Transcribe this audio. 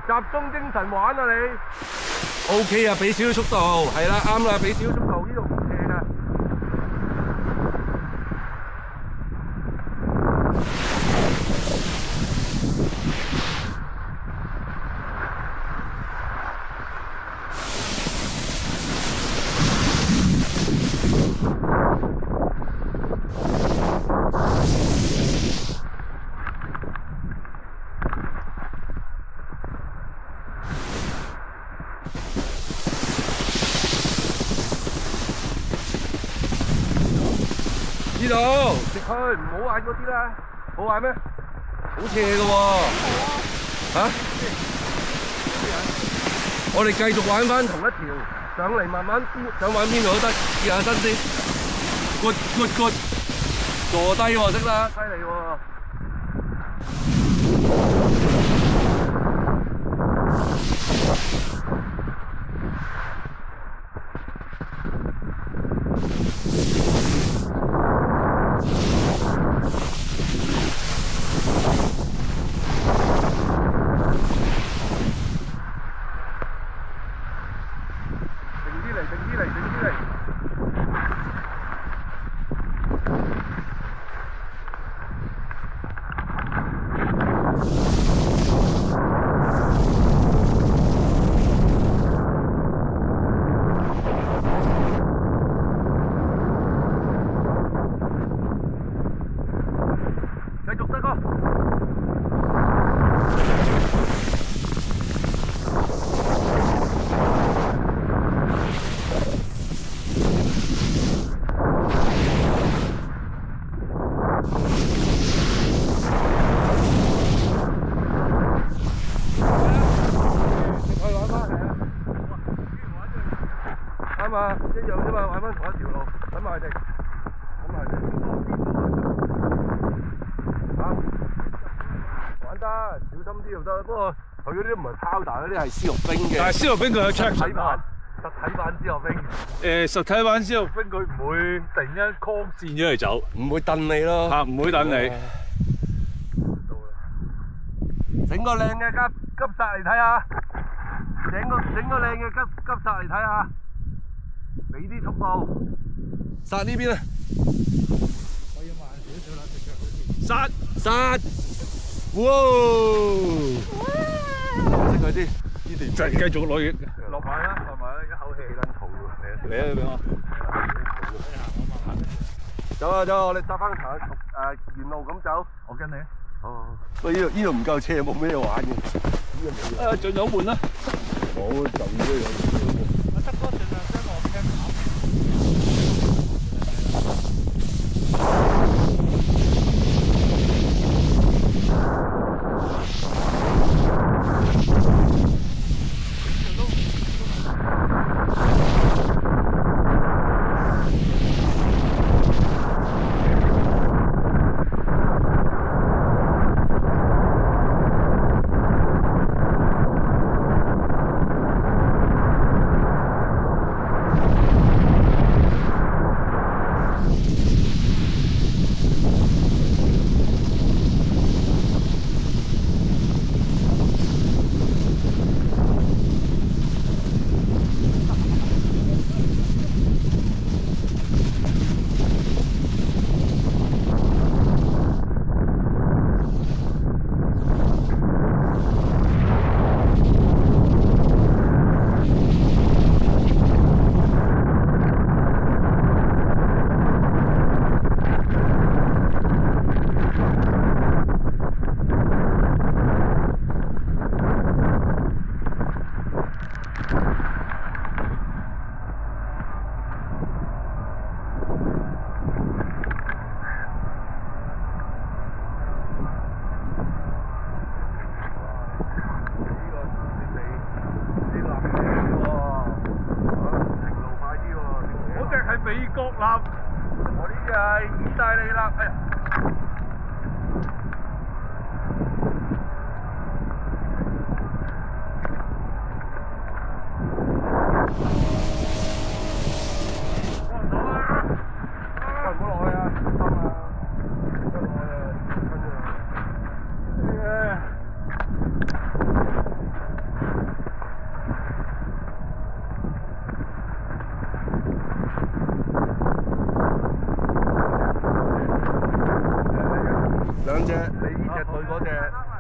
集中精神玩啊你。OK 啊，俾少少速度，係啦，啱啦，俾少少速度，呢度唔斜㗎。呢度直去，唔好玩嗰啲啦。好玩咩？好斜嘅喎。嚇？我哋繼續玩翻同一條，上嚟慢慢想玩邊度都得，試下身先。good， 坐低喎，識啦，犀利喎。啱啊，一樣啫嘛，玩翻同一條路，等埋地，等埋地。玩得，小心啲就得。不過佢嗰啲唔係拋彈，嗰啲係絲絨冰嘅。但係絲絨冰佢有 traction 實體版絲絨冰。實體版絲絨冰佢唔會突然間 call 線咗嚟走，唔會蹬你咯。嚇唔會等你。整個靚嘅急剎嚟睇下，整個靚嘅急剎嚟睇下。俾啲速度，剎呢邊啊！我要慢少少啦，隻腳好似。剎！哇！識佢啲呢段繼續落去。落埋啦，一口氣撚嘈喎。嚟啊！俾我。走啊，我哋搭翻行沿路咁走。我跟你啊。哦。不過呢度唔夠斜，冇咩玩嘅。仲有門啦。冇，就呢樣。我得多盡量將我聽下。美國艦，我呢啲係意大利艦，哎呀！隻對嗰隻。